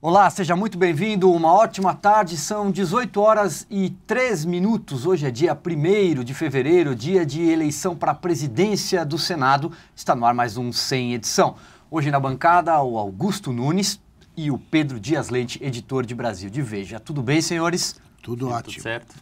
Olá, seja muito bem-vindo, uma ótima tarde, são 18 horas e 3 minutos, hoje é dia 1º de fevereiro, dia de eleição para a presidência do Senado, está no ar mais um Sem Edição. Hoje na bancada o Augusto Nunes e o Pedro Dias Leite, editor de Brasil de Veja. Tudo bem, senhores? Tudo ótimo. Tudo certo.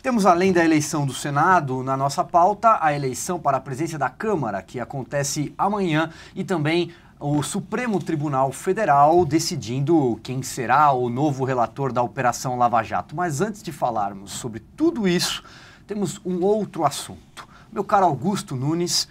Temos, além da eleição do Senado, na nossa pauta, a eleição para a presidência da Câmara, que acontece amanhã, e também o Supremo Tribunal Federal decidindo quem será o novo relator da Operação Lava Jato. Mas antes de falarmos sobre tudo isso, temos um outro assunto. Meu caro Augusto Nunes,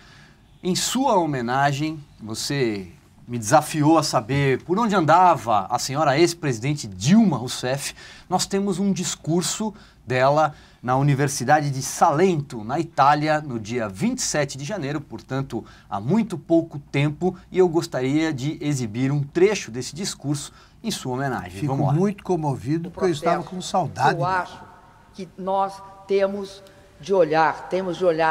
em sua homenagem, você me desafiou a saber por onde andava a senhora ex-presidente Dilma Rousseff. Nós temos um discurso dela na Universidade de Salento, na Itália, no dia 27 de janeiro, portanto, há muito pouco tempo, e eu gostaria de exibir um trecho desse discurso em sua homenagem. Fico Vamos lá. muito comovido, porque eu estava com saudade. Eu acho que nós temos de olhar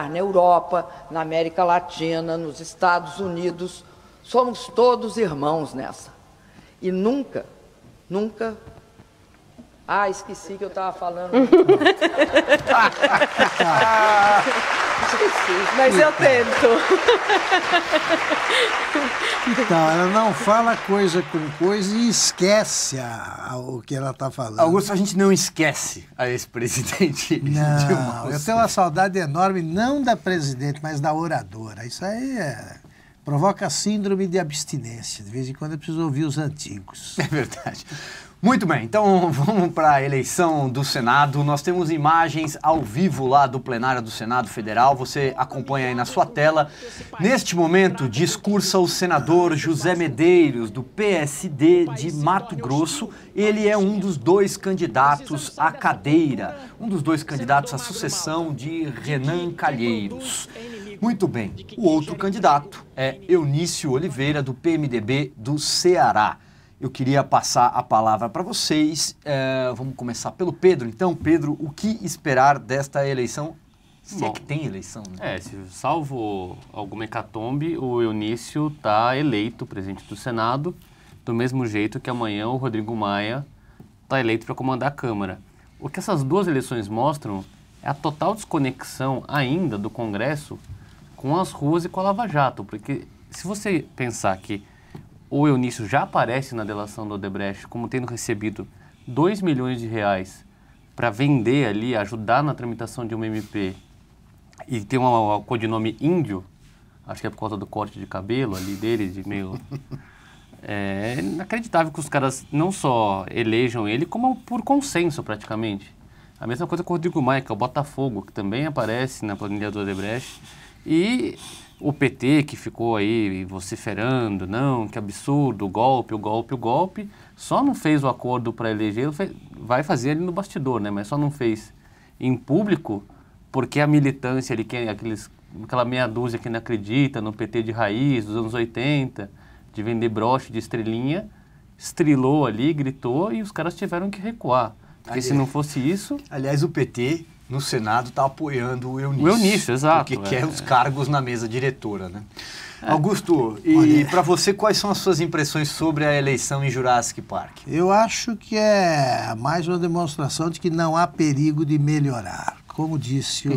na Europa, na América Latina, nos Estados Unidos, somos todos irmãos nessa. E nunca... Ah, esqueci que eu estava falando. Esqueci. Mas eu tento. Então, ela não fala coisa com coisa e esquece o que ela está falando. Augusto, a gente não esquece a ex-presidente Dilma Não, eu Rousseff. tenho uma saudade enorme, não da presidente, mas da oradora. Isso aí provoca síndrome de abstinência. De vez em quando eu preciso ouvir os antigos. É verdade. Muito bem, então vamos para a eleição do Senado. Nós temos imagens ao vivo lá do plenário do Senado Federal. Você acompanha aí na sua tela. Neste momento, discursa o senador José Medeiros, do PSD de Mato Grosso. Ele é um dos dois candidatos à cadeira, um dos dois candidatos à sucessão de Renan Calheiros. Muito bem, o outro candidato é Eunício Oliveira, do PMDB do Ceará. Eu queria passar a palavra para vocês. Vamos começar pelo Pedro. Então, Pedro, o que esperar desta eleição? Se é que tem eleição, né? Salvo alguma hecatombe, o Eunício está eleito presidente do Senado, do mesmo jeito que amanhã o Rodrigo Maia está eleito para comandar a Câmara. O que essas duas eleições mostram é a total desconexão ainda do Congresso com as ruas e com a Lava Jato, porque se você pensar que o Eunício já aparece na delação do Odebrecht como tendo recebido 2 milhões de reais para vender ali, ajudar na tramitação de uma MP, e tem um codinome Índio, acho que é por causa do corte de cabelo ali dele, de meio... É inacreditável que os caras não só elejam ele, como por consenso praticamente. A mesma coisa com o Rodrigo Maia, que é o Botafogo, que também aparece na planilha do Odebrecht, e o PT, que ficou aí vociferando, não, que absurdo, o golpe, só não fez o acordo para eleger, vai fazer ali no bastidor, né? Mas só não fez em público porque a militância ali, aquela meia dúzia que não acredita no PT de raiz dos anos 80, de vender broche de estrelinha, estrilou ali, gritou e os caras tiveram que recuar. Porque se não fosse isso... Aliás, o PT... no Senado está apoiando o Eunício. O Eunício, exato. Porque quer os cargos na mesa diretora, né? Augusto, e para você, quais são as suas impressões sobre a eleição em Jurassic Park? Eu acho que é mais uma demonstração de que não há perigo de melhorar. Como disse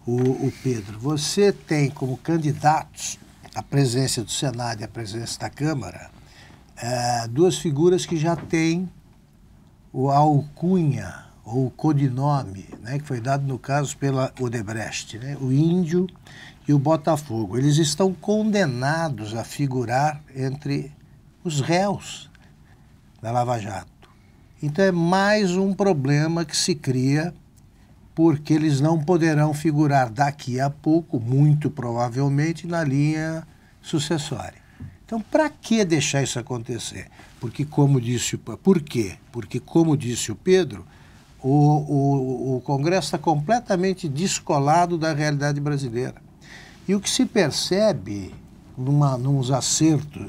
o Pedro, você tem como candidatos à presidência do Senado e à presidência da Câmara duas figuras que já têm a alcunha ou o codinome, né, que foi dado no caso pela Odebrecht, né, o Índio e o Botafogo. Eles estão condenados a figurar entre os réus da Lava Jato. Então é mais um problema que se cria porque eles não poderão figurar daqui a pouco, muito provavelmente, na linha sucessória. Então, para que deixar isso acontecer? Porque, como disse o Pedro, o Congresso está completamente descolado da realidade brasileira. E o que se percebe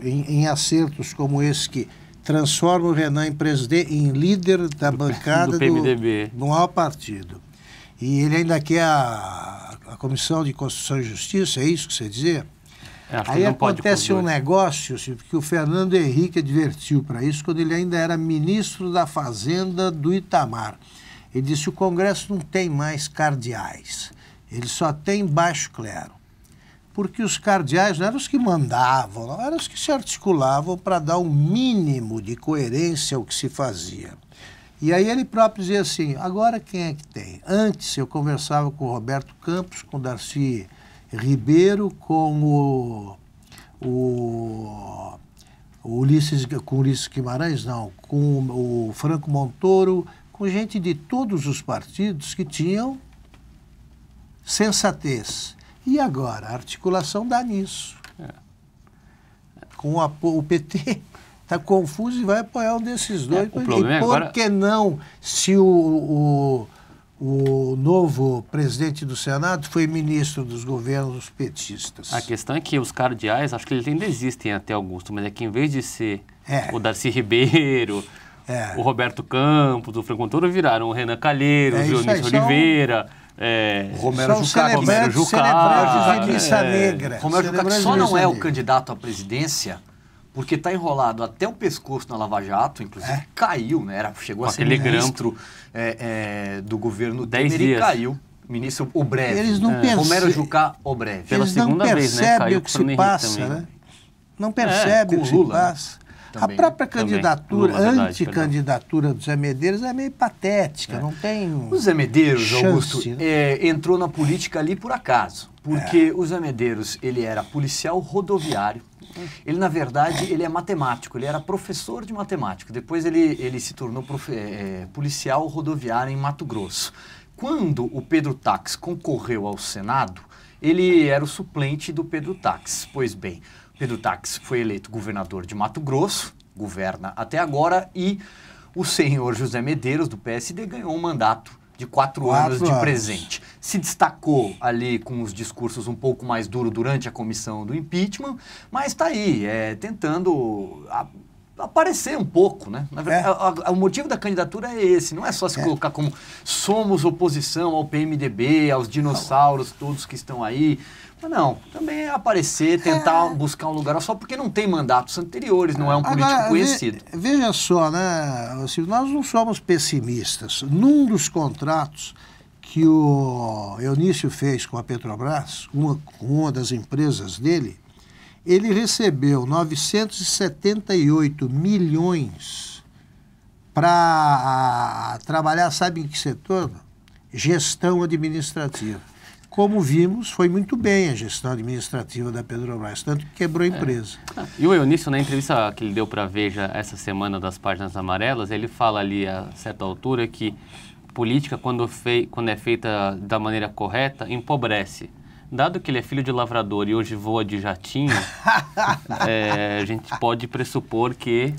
em acertos como esse que transforma o Renan em líder da bancada do PMDB, do maior partido. E ele ainda quer a Comissão de Constituição e Justiça, é isso que você dizia? Aí acontece um negócio, Silvio, que o Fernando Henrique advertiu para isso quando ele ainda era ministro da Fazenda do Itamar. Ele disse que o Congresso não tem mais cardeais, ele só tem baixo clero. Porque os cardeais não eram os que mandavam, não eram os que se articulavam para dar um mínimo de coerência ao que se fazia. E aí ele próprio dizia assim, agora quem é que tem? Antes eu conversava com o Roberto Campos, com o Darcy Ribeiro, com o Ulisses Guimarães, não, com o Franco Montoro, com gente de todos os partidos que tinham sensatez. E agora? A articulação dá nisso. Com o PT está confuso e vai apoiar um desses dois. O problema e por que não, se o novo presidente do Senado foi ministro dos governos petistas? A questão é que os cardeais, acho que eles ainda existem até Augusto, mas é que em vez de ser o Darcy Ribeiro, o Roberto Campos, o Franco Montoro, viraram o Renan Calheiros, o Dionísio Oliveira... Romero Jucá, celebrantes de missa negra. Romero Jucá, que só não é o candidato à presidência porque está enrolado até o pescoço na Lava Jato, inclusive caiu, né? Chegou a ser ministro do governo Temer e caiu. Ministro Obreve. Eles não percebem. Romero Jucá Obreve. Pela segunda vez, né? Caiu o que se passa, também, né? Não percebe o que se passa. Também, a própria candidatura, Lula, anticandidatura do Zé Medeiros é meio patética, não tem O Zé Medeiros, chance, Augusto, né? entrou na política ali por acaso, porque o Zé Medeiros, ele era policial rodoviário, ele, na verdade, ele é matemático, ele era professor de matemática, depois ele se tornou policial rodoviário em Mato Grosso. Quando o Pedro Táxi concorreu ao Senado, ele era o suplente do Pedro Táxi, pois bem... Pedro Táxi foi eleito governador de Mato Grosso, governa até agora, e o senhor José Medeiros, do PSD, ganhou um mandato de 4 anos de presente. Se destacou ali com os discursos um pouco mais duros durante a comissão do impeachment, mas está aí, tentando aparecer um pouco, né? Na verdade, o motivo da candidatura é esse, não é só se colocar como somos oposição ao PMDB, aos dinossauros todos que estão aí. Não, também é aparecer, tentar buscar um lugar só porque não tem mandatos anteriores, não é um político conhecido. Veja só, né, Silvio, nós não somos pessimistas. Num dos contratos que o Eunício fez com a Petrobras, uma das empresas dele, ele recebeu 978 milhões para trabalhar, sabe em que setor? Gestão administrativa. Como vimos, foi muito bem a gestão administrativa da Petrobras, tanto que quebrou a empresa. E o Eunício, na entrevista que ele deu para a Veja essa semana das páginas amarelas, ele fala ali a certa altura que política, quando é feita da maneira correta, empobrece. Dado que ele é filho de lavrador e hoje voa de jatinho, a gente pode pressupor que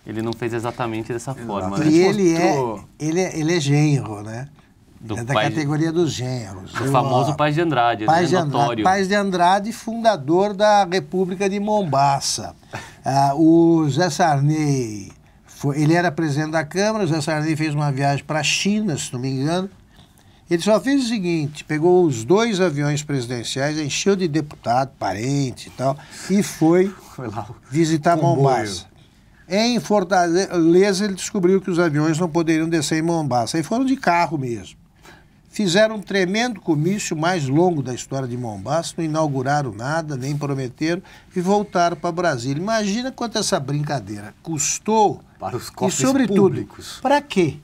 ele não fez exatamente dessa forma. Né? E ele é genro, né? É da categoria dos genros. O famoso Paz de Andrade, Paz né? Notório. Paz de Andrade, fundador da República de Mombaça. O Zé Sarney, ele era presidente da Câmara, o Zé Sarney fez uma viagem para a China, se não me engano. Ele só fez o seguinte, pegou os 2 aviões presidenciais, encheu de deputado, parente e tal, e foi lá visitar Mombaça. Em Fortaleza, ele descobriu que os aviões não poderiam descer em Mombaça, aí foram de carro mesmo. Fizeram um tremendo comício, mais longo da história de Mombaça, não inauguraram nada, nem prometeram, e voltaram para Brasília. Imagina quanto essa brincadeira custou. Para os cofres públicos. Para quê?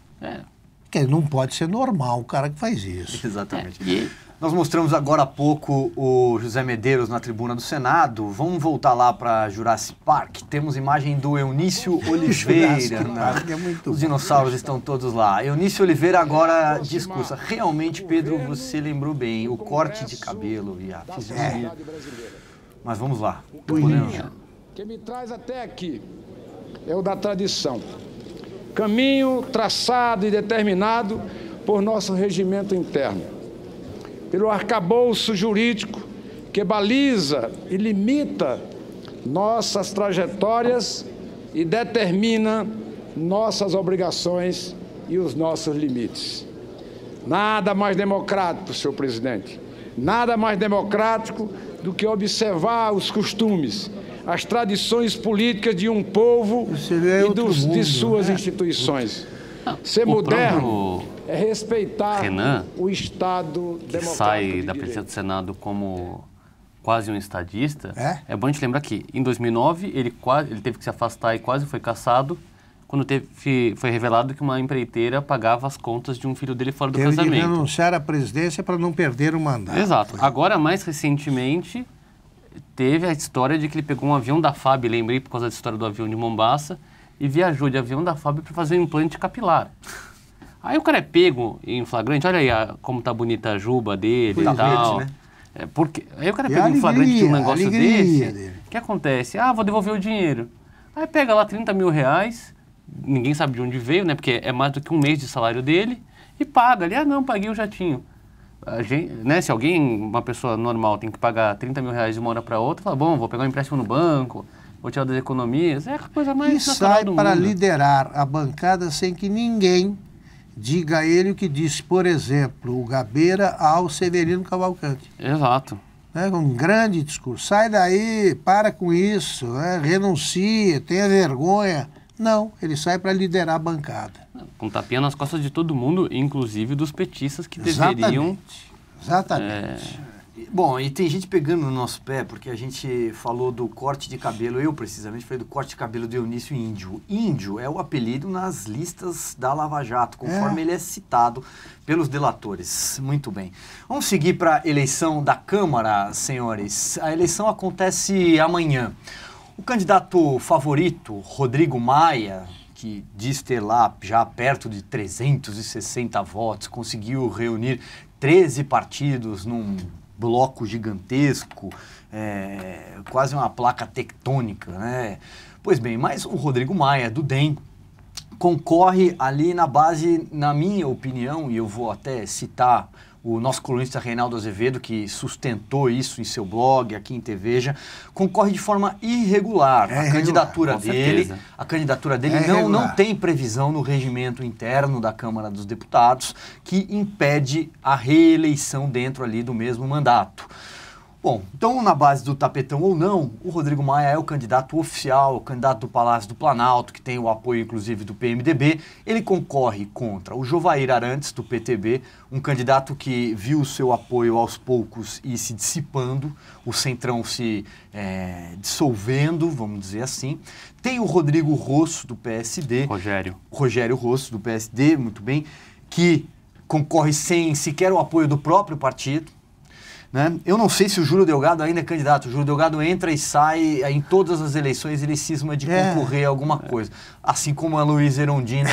Porque não pode ser normal o cara que faz isso. Exatamente. Nós mostramos agora há pouco o José Medeiros na tribuna do Senado. Vamos voltar lá para Jurassic Park. Temos imagem do Eunício Oliveira. Os dinossauros estão todos lá. Eunício Oliveira agora discursa. Realmente, Pedro, você lembrou bem. O corte de cabelo e a fisionomia. Mas vamos lá. O caminho que me traz até aqui é o da tradição. Caminho traçado e determinado por nosso regimento interno. Pelo arcabouço jurídico que baliza e limita nossas trajetórias e determina nossas obrigações e os nossos limites. Nada mais democrático, senhor presidente, Nada mais democrático do que observar os costumes, as tradições políticas de um povo e de suas instituições. Ser moderno é respeitar Renan, o Estado que democrático sai de da direito. presidência do Senado como quase um estadista, É? bom a gente lembrar que em 2009 ele teve que se afastar e quase foi cassado quando foi revelado que uma empreiteira pagava as contas de um filho dele fora do Teve de casamento. renunciar à presidência para não perder o mandato. Exato. Agora, mais recentemente, teve a história de que ele pegou um avião da FAB, lembrei por causa da história do avião de Mombaça, e viajou de avião da FAB para fazer um implante capilar. Aí o cara é pego em flagrante, olha aí como tá bonita a juba dele e tal. né? Aí o cara é E pego em flagrante de um a negócio alegria desse, dele. o que acontece? Ah, vou devolver o dinheiro. Aí pega lá 30 mil reais, ninguém sabe de onde veio, né? Porque é mais do que um mês de salário dele, e paga ali, não, paguei o jatinho. A gente, né, se uma pessoa normal tem que pagar 30 mil reais de uma hora para outra, fala, bom, vou pegar um empréstimo no banco, vou tirar das economias, é a coisa mais E natural sai do para mundo. liderar a bancada sem que ninguém diga a ele o que disse, por exemplo, o Gabeira ao Severino Cavalcante. Exato. Né, com um grande discurso. Sai daí, para com isso, né, renuncia, tenha vergonha. Não, ele sai para liderar a bancada. Com tapinha nas costas de todo mundo, inclusive dos petistas que deveriam... Exatamente. Bom, e tem gente pegando no nosso pé, porque a gente falou do corte de cabelo, eu precisamente falei do corte de cabelo do Eunício Índio. Índio é o apelido nas listas da Lava Jato, conforme ele é citado pelos delatores. Muito bem. Vamos seguir para a eleição da Câmara, senhores. A eleição acontece amanhã. O candidato favorito, Rodrigo Maia, que diz ter lá já perto de 360 votos, conseguiu reunir 13 partidos num bloco gigantesco, quase uma placa tectônica, né? Pois bem, mas o Rodrigo Maia, do DEM, concorre ali na base, na minha opinião, e eu vou até citar o nosso colunista Reinaldo Azevedo, que sustentou isso em seu blog, aqui em TVeja, concorre de forma irregular. A candidatura dele não tem previsão no regimento interno da Câmara dos Deputados que impede a reeleição dentro ali do mesmo mandato. Bom, então na base do tapetão ou não, o Rodrigo Maia é o candidato oficial, o candidato do Palácio do Planalto, que tem o apoio inclusive do PMDB. Ele concorre contra o Jovair Arantes, do PTB, um candidato que viu o seu apoio aos poucos e se dissipando, o centrão se dissolvendo, vamos dizer assim. Tem o Rodrigo Rosso, do PSD. Rogério Rosso, do PSD, muito bem, que concorre sem sequer o apoio do próprio partido. Né? Eu não sei se o Júlio Delgado ainda é candidato. O Júlio Delgado entra e sai, em todas as eleições ele cisma de concorrer a alguma coisa. Assim como a Luísa Erundina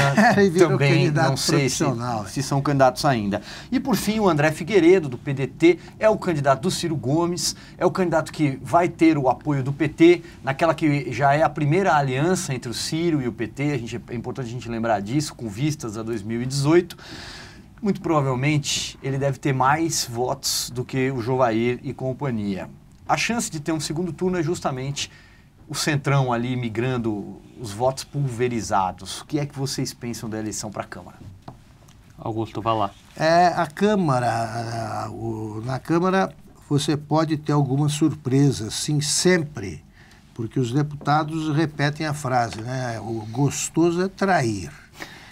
também, não sei se são candidatos ainda. E por fim o André Figueiredo, do PDT, é o candidato do Ciro Gomes, é o candidato que vai ter o apoio do PT, naquela que já é a primeira aliança entre o Ciro e o PT, é importante a gente lembrar disso, com vistas a 2018. Muito provavelmente ele deve ter mais votos do que o Jovair e companhia. A chance de ter um segundo turno é justamente o centrão ali migrando os votos pulverizados. O que é que vocês pensam da eleição para a Câmara? Augusto, vai lá. A Câmara, na Câmara você pode ter algumas surpresas, sim, sempre, porque os deputados repetem a frase, né? O gostoso é trair.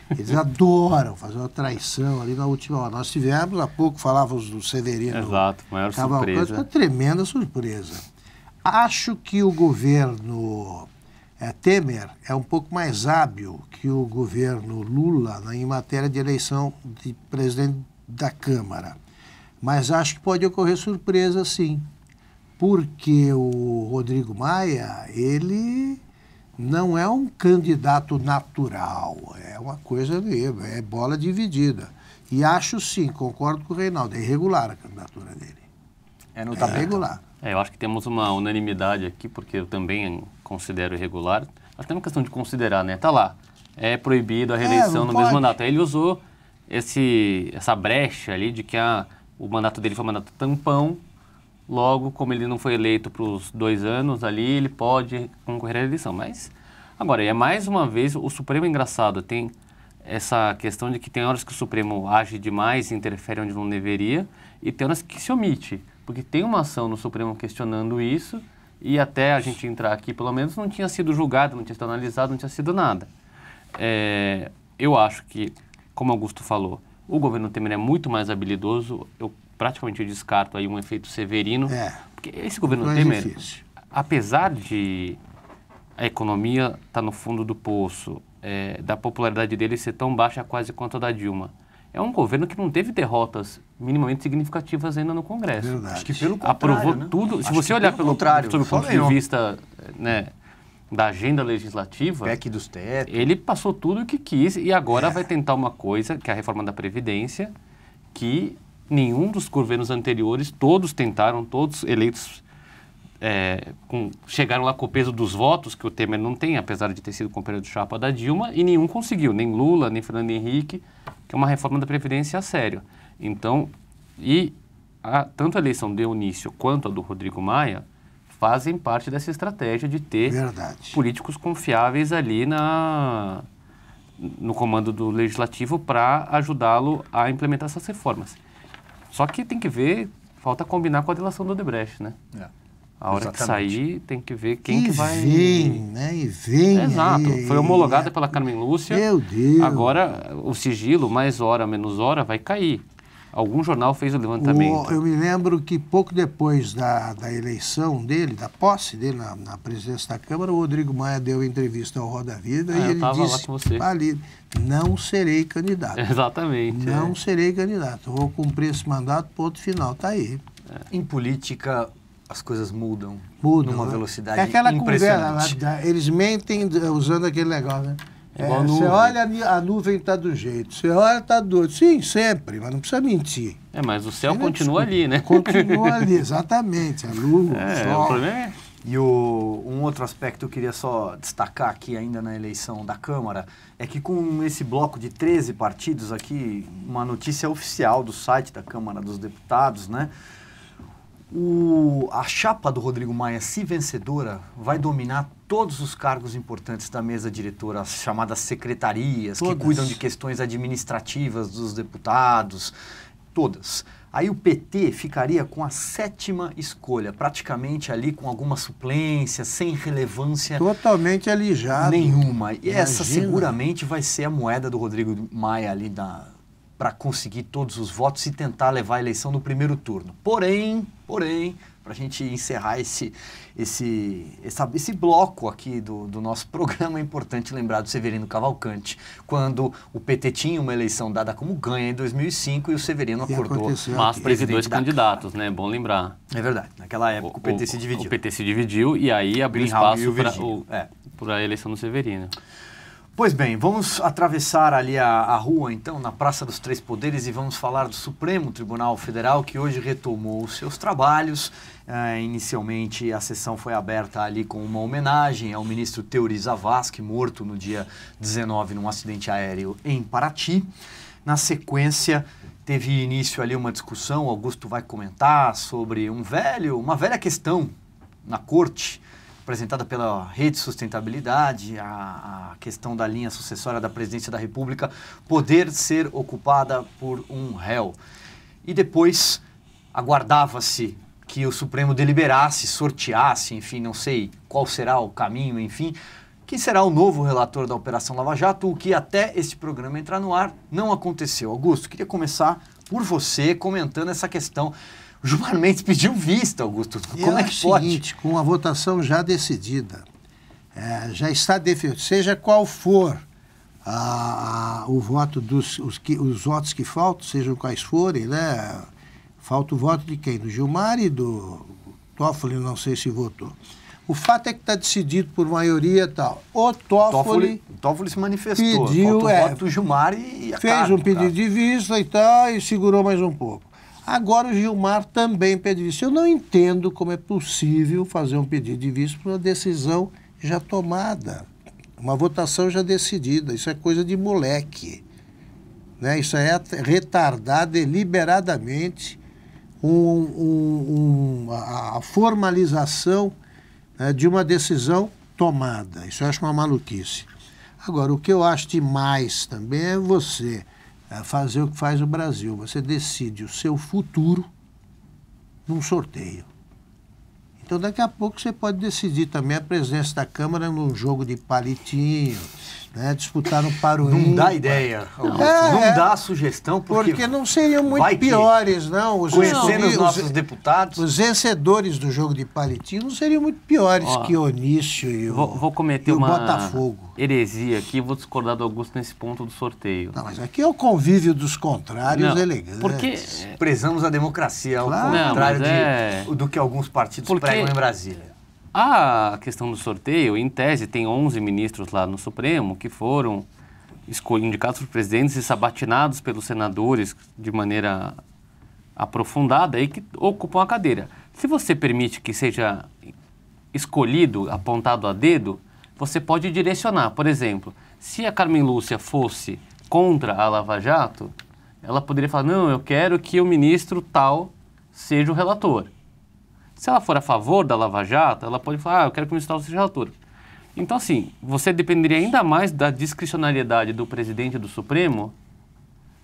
Eles adoram fazer uma traição ali na última hora. Nós tivemos, há pouco falávamos do Severino. Exato, maior surpresa. Uma tremenda surpresa. Acho que o governo Temer é um pouco mais hábil que o governo Lula em matéria de eleição de presidente da Câmara. Mas acho que pode ocorrer surpresa, sim. Porque o Rodrigo Maia, ele não é um candidato natural, é uma coisa mesmo, é bola dividida. E acho sim, concordo com o Reinaldo, é irregular a candidatura dele. É irregular. Eu acho que temos uma unanimidade aqui, porque eu também considero irregular. Acho que é uma questão de considerar, né? Tá lá, é proibido a reeleição no mesmo mandato. Aí ele usou essa brecha ali de que o mandato dele foi um mandato tampão. Logo, como ele não foi eleito para os 2 anos ali, ele pode concorrer à eleição. Mas, agora, mais uma vez, o Supremo é engraçado. essa questão de que tem horas que o Supremo age demais e interfere onde não deveria, e tem horas que se omite, porque tem uma ação no Supremo questionando isso, e até a gente entrar aqui, pelo menos, não tinha sido julgado, não tinha sido analisado, não tinha sido nada. Eu acho que, como Augusto falou, o governo Temer é muito mais habilidoso, eu praticamente descarto aí um efeito Severino, porque esse governo Temer, apesar de a economia estar no fundo do poço, da popularidade dele ser tão baixa quase quanto a da Dilma, é um governo que não teve derrotas minimamente significativas ainda no Congresso. Verdade. Acho que pelo contrário, aprovou né? tudo. Se Acho você que olhar pelo contrário, sob o só ponto de ganhou. vista, né, da agenda legislativa, PEC dos tetos. ele passou tudo o que quis e agora vai tentar uma coisa, que é a reforma da Previdência, que nenhum dos governos anteriores, todos tentaram, todos eleitos, chegaram lá com o peso dos votos, que o Temer não tem, apesar de ter sido companheiro de chapa da Dilma, e nenhum conseguiu, nem Lula, nem Fernando Henrique, que é uma reforma da Previdência a sério. Então, tanto a eleição de Eunício quanto a do Rodrigo Maia fazem parte dessa estratégia de ter políticos confiáveis ali no comando do Legislativo para ajudá-lo a implementar essas reformas. Só que tem que ver, falta combinar com a delação do Odebrecht, né? A hora que sair, tem que ver quem que vai... E vem. Exato. Foi homologada pela Carmen Lúcia. Meu Deus. Agora, o sigilo, mais hora, menos hora, vai cair. Algum jornal fez o levantamento. Eu me lembro que pouco depois da eleição dele, da posse dele na presidência da Câmara, o Rodrigo Maia deu entrevista ao Roda Vida e ele disse, lá com você. Ali, não serei candidato. Exatamente. Não serei candidato. Vou cumprir esse mandato, ponto final. Está aí. Em política, as coisas mudam numa velocidade Conversa, impressionante. eles mentem usando aquele negócio, né? Você olha, a nuvem está do jeito, você olha, está do outro. Sim, sempre, mas não precisa mentir. Mas o céu continua ali, né? Continua ali, exatamente. A lua, o sol. O problema é... E um outro aspecto que eu queria só destacar aqui ainda na eleição da Câmara é que com esse bloco de 13 partidos aqui, uma notícia oficial do site da Câmara dos Deputados, né? A chapa do Rodrigo Maia, se vencedora, vai dominar todos os cargos importantes da mesa diretora, as chamadas secretarias, que cuidam de questões administrativas dos deputados, todas. Aí o PT ficaria com a 7ª escolha, praticamente ali com alguma suplência, sem relevância totalmente alijado. Nenhuma. E essa seguramente vai ser a moeda do Rodrigo Maia ali para conseguir todos os votos e tentar levar a eleição no primeiro turno. Porém, para a gente encerrar esse bloco aqui do nosso programa, é importante lembrar do Severino Cavalcante, quando o PT tinha uma eleição dada como ganha em 2005 e o Severino acordou. Mas teve 2 candidatos, né? É bom lembrar. É verdade. Naquela época o PT se dividiu. O PT se dividiu e aí abriu espaço para a eleição do Severino. Pois bem, vamos atravessar ali a rua, então, na Praça dos Três Poderes e vamos falar do Supremo Tribunal Federal, que hoje retomou os seus trabalhos. Inicialmente, a sessão foi aberta ali com uma homenagem ao ministro Teori Zavascki, morto no dia 19 num acidente aéreo em Paraty. Na sequência, teve início ali uma discussão, Augusto vai comentar sobre uma velha questão na Corte, apresentada pela Rede Sustentabilidade, a questão da linha sucessória da Presidência da República poder ser ocupada por um réu. E depois aguardava-se que o Supremo deliberasse, sorteasse, enfim, não sei qual será o caminho, enfim, que será o novo relator da Operação Lava Jato, o que até este programa entrar no ar não aconteceu. Augusto, queria começar por você comentando essa questão. O Gilmar Mendes pediu vista, Augusto. Como é que pode? É o seguinte, com a votação já decidida, já está definido, seja qual for o voto os votos que faltam, sejam quais forem, né? Falta o voto de quem? Do Gilmar e do Toffoli, não sei se votou. O fato é que está decidido por maioria e tal. O Toffoli se manifestou. Pediu, falta o voto do Gilmar e a fez um pedido de vista e tal, e segurou mais um pouco. Agora o Gilmar também pede vista. Eu não entendo como é possível fazer um pedido de vista por uma decisão já tomada, uma votação já decidida. Isso é coisa de moleque, né? Isso é retardar deliberadamente a formalização de uma decisão tomada. Isso eu acho uma maluquice. Agora, o que eu acho demais também é você fazer o que faz o Brasil. Você decide o seu futuro num sorteio. Então, daqui a pouco você pode decidir também a presidência da Câmara num jogo de palitinho, né? Disputar no paro Não ímpar. dá ideia, Augusto. Não dá a sugestão, porque não seriam muito piores, não. Conhecendo os nossos deputados. Os vencedores do jogo de palitinho não seriam muito piores que o Onísio e vou cometer o uma Botafogo. heresia aqui, vou discordar do Augusto nesse ponto do sorteio. Não, mas aqui é o convívio dos contrários elegantes. Porque prezamos a democracia, ao Claro. contrário do que alguns partidos pregam em Brasília. A questão do sorteio, em tese, tem 11 ministros lá no Supremo que foram indicados por presidentes e sabatinados pelos senadores de maneira aprofundada e que ocupam a cadeira. Se você permite que seja escolhido, apontado a dedo, você pode direcionar. Por exemplo, se a Carmen Lúcia fosse contra a Lava Jato, ela poderia falar, não, eu quero que o ministro tal seja o relator. Se ela for a favor da Lava Jato, ela pode falar, eu quero que o ministro tal seja relator. Então, assim, você dependeria ainda mais da discricionariedade do presidente do Supremo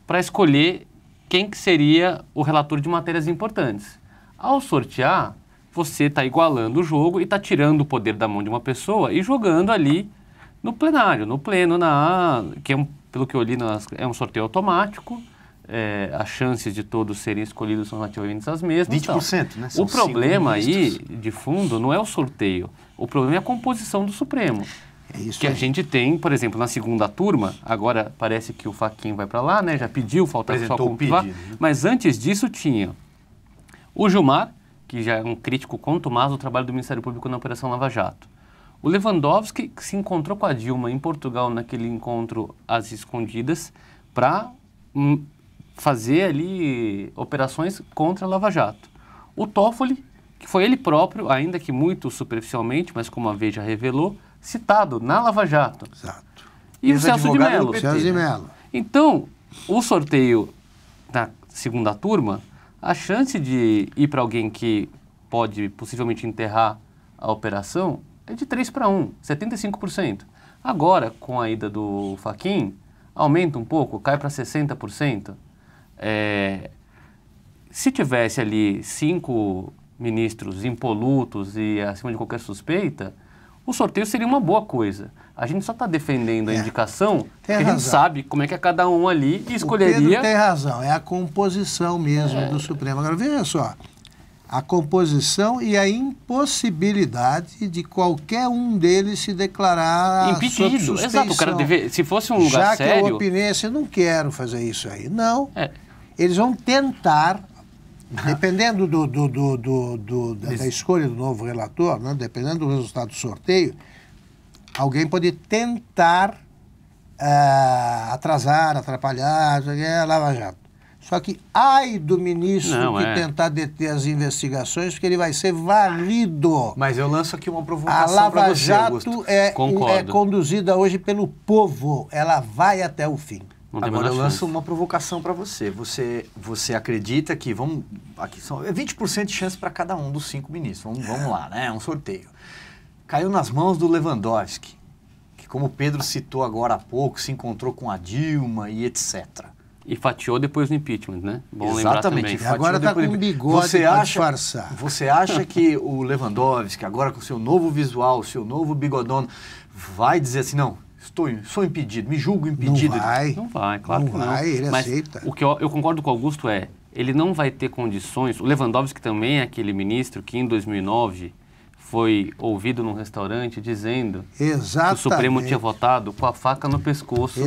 para escolher quem que seria o relator de matérias importantes. Ao sortear, você está igualando o jogo e está tirando o poder da mão de uma pessoa e jogando ali no plenário, no pleno, que é pelo que eu li, é um sorteio automático. As chances de todos serem escolhidos são relativamente as mesmas. 20%, né? São o problema 5 aí, ministros. de fundo, não é o sorteio. O problema é a composição do Supremo. É isso que aí. a gente tem, por exemplo, na segunda turma, agora parece que o Fachin vai para lá, né? Já pediu, falta só Apresentou o comprovar. pedido, né? Mas antes disso tinha o Gilmar, que já é um crítico contumaz do trabalho do Ministério Público na Operação Lava Jato. O Lewandowski, que se encontrou com a Dilma em Portugal naquele encontro às escondidas para fazer ali operações contra a Lava Jato. O Toffoli, que foi ele próprio, ainda que muito superficialmente, mas como a Veja revelou, citado na Lava Jato. Exato. E o Celso de advogado do Mello. PT, Celso de né? Mello. Então, o sorteio da segunda turma, a chance de ir para alguém que pode possivelmente enterrar a operação é de 3-1, 75%. Agora, com a ida do Fachin, aumenta um pouco, cai para 60%. Se tivesse ali 5 ministros impolutos e acima de qualquer suspeita, o sorteio seria uma boa coisa. A gente só está defendendo a indicação porque a gente sabe como é que é cada um ali e escolheria... O Pedro tem razão, é a composição mesmo do Supremo. Agora, veja só, a composição e a impossibilidade de qualquer um deles se declarar impedido. sob suspeição. Exato, o cara se fosse um lugar Já sério... que eu opinei assim, eu não quero fazer isso aí. Não, É. eles vão tentar, dependendo da escolha do novo relator, né, dependendo do resultado do sorteio, alguém pode tentar atrasar, atrapalhar, Lava Jato. Só que ai do ministro tentar deter as investigações, porque ele vai ser varrido. Mas eu lanço aqui uma A provocação para Lava você, Jato Augusto. é Concordo. conduzida hoje pelo povo. Ela vai até o fim. Não tem Agora eu menor lanço chance. uma provocação para você. Você acredita que aqui são 20% de chance para cada um dos 5 ministros. Vamos lá, né? É um sorteio. Caiu nas mãos do Lewandowski, que como o Pedro citou agora há pouco, se encontrou com a Dilma e etc. E fatiou depois do impeachment, né? Bom Exatamente. lembrar E também. agora está com um bigode para disfarçar. Você acha que o Lewandowski, agora com o seu novo visual, o seu novo bigodão, vai dizer assim, não, sou impedido, me julgo impedido? Não vai, claro que não. Não vai, ele Mas aceita. o que eu concordo com o Augusto ele não vai ter condições... O Lewandowski também é aquele ministro que em 2009 foi ouvido num restaurante dizendo que o Supremo tinha votado com a faca no pescoço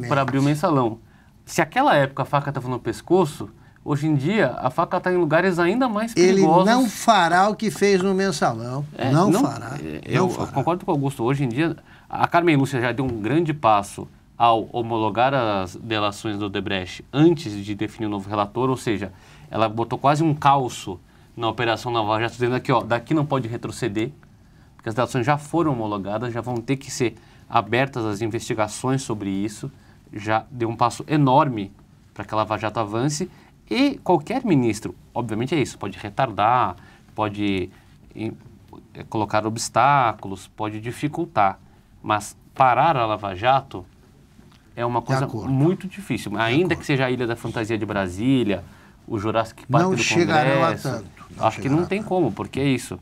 para abrir o mensalão. Se aquela época a faca estava no pescoço, hoje em dia a faca está em lugares ainda mais perigosos. Ele não fará o que fez no mensalão. Não fará. Eu concordo com o Augusto. Hoje em dia, a Carmen Lúcia já deu um grande passo ao homologar as delações do Odebrecht antes de definir o novo relator, ou seja, ela botou quase um calço na Operação Lava Jato, dizendo aqui, daqui não pode retroceder, porque as delações já foram homologadas, já vão ter que ser abertas as investigações sobre isso, já deu um passo enorme para que a Lava Jato avance, e qualquer ministro, obviamente é isso, pode retardar, pode colocar obstáculos, pode dificultar, mas parar a Lava Jato é uma coisa acordo. muito difícil. Ainda que seja a Ilha da Fantasia de Brasília, o Jurassic Park Não do chegarão a Congresso, tanto. acho que não tem como, porque é isso.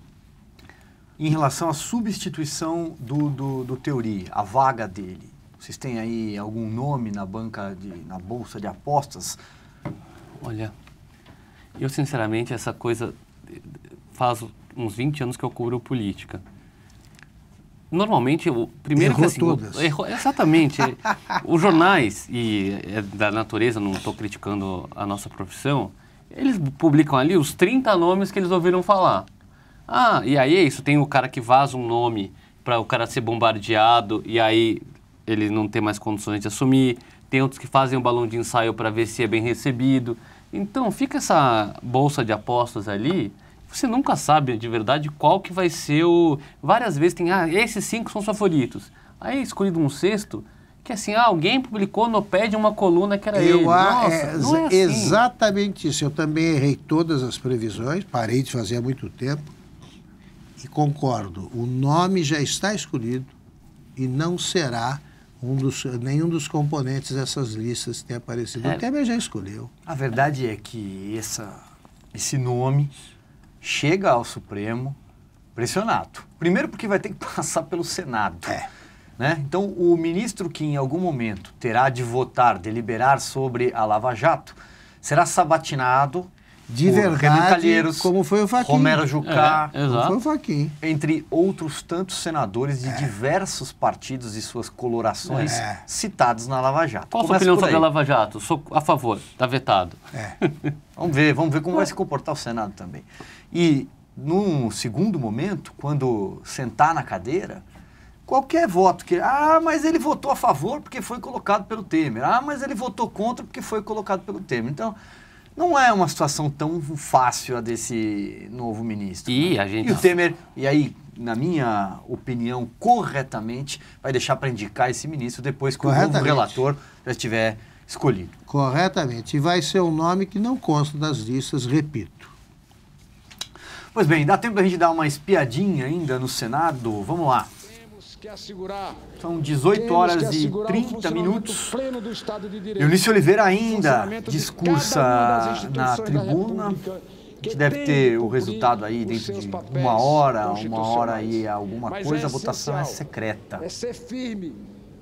Em relação à substituição do Theory, a vaga dele, vocês têm aí algum nome na bolsa de apostas? Olha, eu sinceramente, essa coisa faz uns 20 anos que eu cubro política. Normalmente, o primeiro Errou que assim, todas. Exatamente. Os jornais, e é da natureza, não estou criticando a nossa profissão, eles publicam ali os 30 nomes que eles ouviram falar. Ah, e aí é isso, tem o cara que vaza um nome para o cara ser bombardeado e aí ele não ter mais condições de assumir. Tem outros que fazem um balão de ensaio para ver se é bem recebido. Então, fica essa bolsa de apostas ali, você nunca sabe de verdade qual que vai ser o... Várias vezes tem, esses 5 são os favoritos. Aí é escolhido um sexto, que assim, alguém publicou no pé de uma coluna que era ele. Nossa, não é assim. Exatamente isso. Eu também errei todas as previsões, parei de fazer há muito tempo. E concordo, o nome já está escolhido e não será nenhum dos componentes dessas listas que tem aparecido. O Temer já escolheu. A verdade é que esse nome chega ao Supremo pressionado. Primeiro porque vai ter que passar pelo Senado. Né? Então, o ministro que em algum momento terá de votar, deliberar sobre a Lava Jato, será sabatinado De por Renan verdade, Calheiros, como foi o Fachin. Romero Jucá, Como Exato. foi o Fachin. entre outros tantos senadores de diversos partidos e suas colorações citados na Lava Jato. Qual a sua Começa opinião por sobre a aí. Lava Jato? Sou a favor, está vetado. Vamos ver como vai se comportar o Senado também. E, num segundo momento, quando sentar na cadeira, qualquer voto que... mas ele votou a favor porque foi colocado pelo Temer. Mas ele votou contra porque foi colocado pelo Temer. Então, não é uma situação tão fácil a desse novo ministro. E o Temer, e aí, na minha opinião, corretamente, vai deixar para indicar esse ministro depois que o novo relator já estiver escolhido. Corretamente. E vai ser um nome que não consta das listas, repito. Pois bem, dá tempo da gente dar uma espiadinha ainda no Senado? Vamos lá. São 18 horas e 30 minutos. Eunice Oliveira ainda discursa na tribuna. A gente deve ter o resultado aí dentro de uma hora e alguma coisa. A votação é secreta. É ser firme,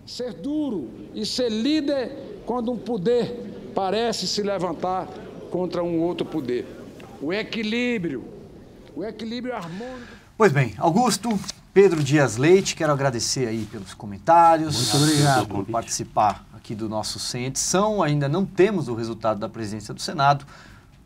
ser duro e ser líder quando um poder parece se levantar contra um outro poder. O equilíbrio harmônico. Pois bem, Augusto, Pedro Dias Leite, quero agradecer aí pelos comentários. Muito obrigado por participar aqui do nosso Sem Edição. Ainda não temos o resultado da presidência do Senado.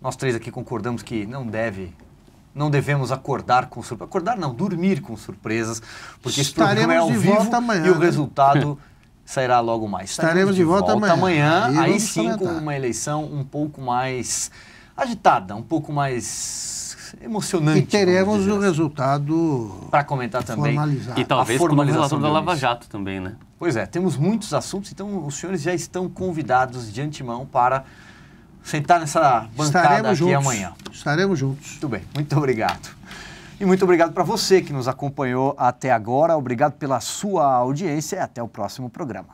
Nós três aqui concordamos que não devemos acordar com surpresas. Acordar não, dormir com surpresas, porque esse programa é ao vivo amanhã, e o resultado sairá logo mais. Estaremos de volta amanhã. Aí sim com uma eleição um pouco mais agitada, um pouco mais emocionante. E teremos o resultado para comentar também. Formalizado. E talvez como relação da Lava Jato também, né? Pois é, temos muitos assuntos, então os senhores já estão convidados de antemão para sentar nessa bancada aqui amanhã. Estaremos juntos. Muito bem, muito obrigado. E muito obrigado para você que nos acompanhou até agora. Obrigado pela sua audiência e até o próximo programa.